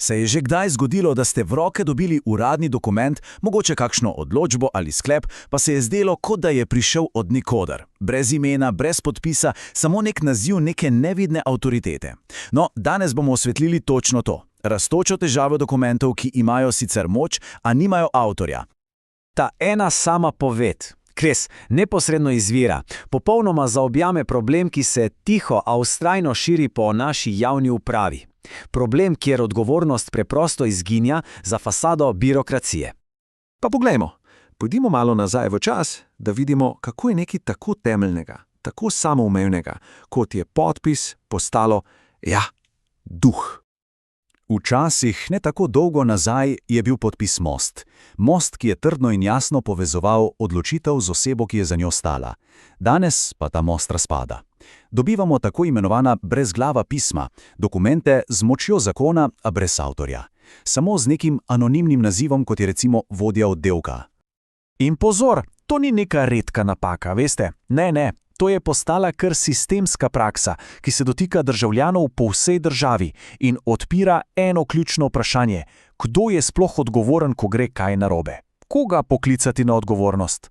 Se je že kdaj zgodilo, da ste v roke dobili uradni dokument, mogoče kakšno odločbo ali sklep, pa se je zdelo, kot da je prišel od nikoder? Brez imena, brez podpisa, samo nek naziv neke nevidne avtoritete. No, danes bomo osvetlili točno to. Rastočo težavo dokumentov, ki imajo sicer moč, a nimajo avtorja. Ta ena sama poved, res neposredno izvira, popolnoma zaobjame problem, ki se tiho, a vztrajno širi po naši javni upravi. Problem, kjer odgovornost preprosto izginja za fasado birokracije. Pa poglejmo, pojdimo malo nazaj v čas, da vidimo, kako je nekaj tako temeljnega, tako samoumevnega, kot je podpis, postalo, duh. Včasih, ne tako dolgo nazaj, je bil podpis most. Most, ki je trdno in jasno povezoval odločitev z osebo, ki je za njo stala. Danes pa ta most razpada. Dobivamo tako imenovana brezglava pisma, dokumente z močjo zakona, a brez avtorja. Samo z nekim anonimnim nazivom, kot je recimo vodja oddelka. In pozor, to ni neka redka napaka, veste? Ne. To je postala kar sistemska praksa, ki se dotika državljanov po vsej državi in odpira eno ključno vprašanje: kdo je sploh odgovoren, ko gre kaj narobe? Koga poklicati na odgovornost?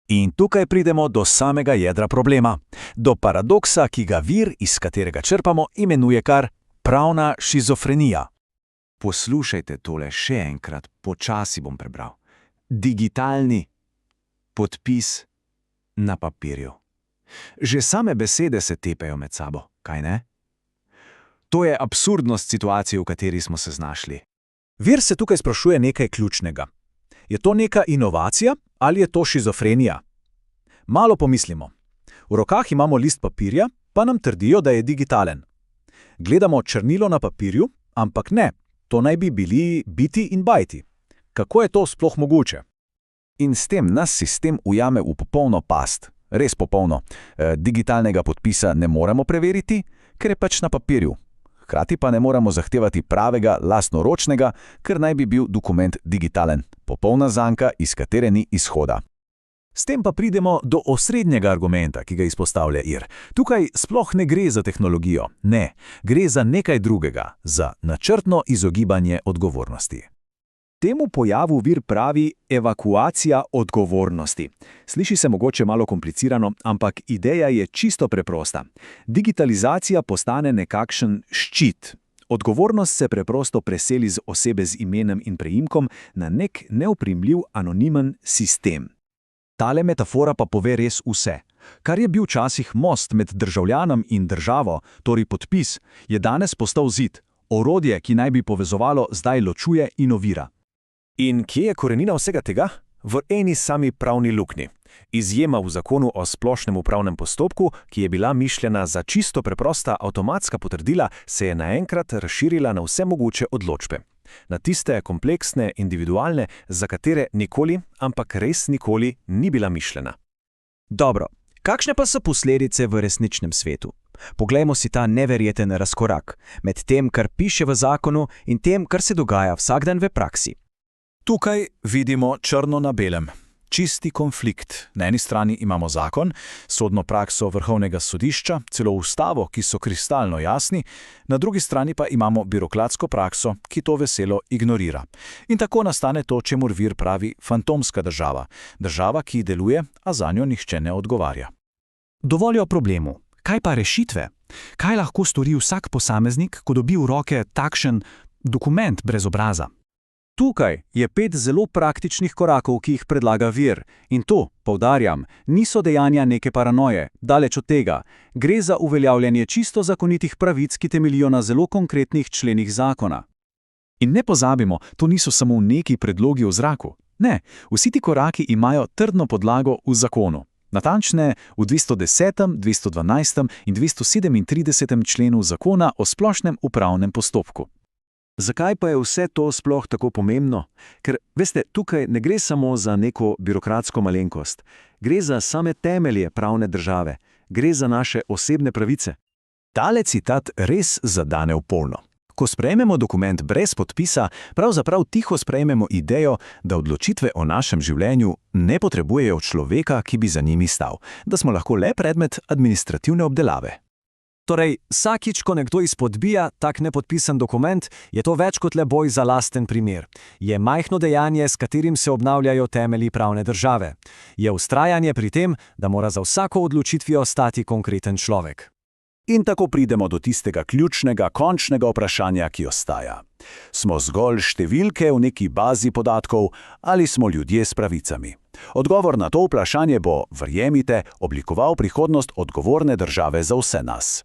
In tukaj pridemo do samega jedra problema, do paradoksa, ki ga vir, iz katerega črpamo, imenuje kar pravna šizofrenija. Poslušajte tole še enkrat, počasi bom prebral. Digitalni podpis na papirju. Že same besede se tepejo med sabo, kaj ne? To je absurdnost situacije, v kateri smo se znašli. Vir se tukaj sprašuje nekaj ključnega. Je to neka inovacija ali je to šizofrenija? Malo pomislimo. V rokah imamo list papirja, pa nam trdijo, da je digitalen. Gledamo črnilo na papirju, ampak ne, to naj bi bili biti in bajti. Kako je to sploh mogoče? In s tem nas sistem ujame v popolno past. Res popolno. Digitalnega podpisa ne moremo preveriti, ker je pač na papirju. Hkrati pa ne moremo zahtevati pravega, lastnoročnega, ker naj bi bil dokument digitalen. Popolna zanka, iz katere ni izhoda. S tem pa pridemo do osrednjega argumenta, ki ga izpostavlja Ir. Tukaj sploh ne gre za tehnologijo. Ne, gre za nekaj drugega, za načrtno izogibanje odgovornosti. Temu pojavu vir pravi evakuacija odgovornosti. Sliši se mogoče malo komplicirano, ampak ideja je čisto preprosta. Digitalizacija postane nekakšen ščit. Odgovornost se preprosto preseli z osebe z imenom in preimkom na nek neoprijemljiv anonimen sistem. Tale metafora pa pove res vse. Kar je bil včasih most med državljanom in državo, torej podpis, je danes postal zid. Orodje, ki naj bi povezovalo, zdaj ločuje in ovira. In kje je korenina vsega tega? V eni sami pravni luknji. Izjema v zakonu o splošnem upravnem postopku, ki je bila mišljena za čisto preprosta avtomatska potrdila, se je naenkrat razširila na vse mogoče odločbe. Na tiste kompleksne, individualne, za katere nikoli, ampak res nikoli ni bila mišljena. Dobro, kakšne pa so posledice v resničnem svetu? Poglejmo si ta neverjeten razkorak med tem, kar piše v zakonu, in tem, kar se dogaja vsak dan v praksi. Tukaj vidimo črno na belem. Čisti konflikt. Na eni strani imamo zakon, sodno prakso Vrhovnega sodišča, celo ustavo, ki so kristalno jasni, na drugi strani pa imamo birokratsko prakso, ki to veselo ignorira. In tako nastane to, čemur vir pravi fantomska država. Država, ki deluje, a zanjo nihče ne odgovarja. Dovolj o problemu. Kaj pa rešitve? Kaj lahko stori vsak posameznik, ko dobi v roke takšen dokument brez obraza? Tukaj je 5 zelo praktičnih korakov, ki jih predlaga vir. In to, poudarjam, niso dejanja neke paranoje, daleč od tega. Gre za uveljavljanje čisto zakonitih pravic, ki temeljijo na zelo konkretnih členih zakona. In ne pozabimo, to niso samo neki predlogi v zraku. Ne, vsi ti koraki imajo trdno podlago v zakonu. Natančne v 210., 212. in 237. členu zakona o splošnem upravnem postopku. Zakaj pa je vse to sploh tako pomembno? Ker, veste, tukaj ne gre samo za neko birokratsko malenkost. Gre za same temelje pravne države. Gre za naše osebne pravice. Tale citat res zadane v polno. Ko sprejmemo dokument brez podpisa, pravzaprav tiho sprejmemo idejo, da odločitve o našem življenju ne potrebujejo človeka, ki bi za njimi stal, da smo lahko le predmet administrativne obdelave. Torej, vsakič, ko nekdo izpodbija tak nepodpisan dokument, je to več kot le boj za lasten primer. Je majhno dejanje, s katerim se obnavljajo temelji pravne države. Je vztrajanje pri tem, da mora za vsako odločitvijo stati konkreten človek. In tako pridemo do tistega ključnega, končnega vprašanja, ki ostaja. Smo zgolj številke v neki bazi podatkov ali smo ljudje s pravicami? Odgovor na to vprašanje bo, verjemite, oblikoval prihodnost odgovorne države za vse nas.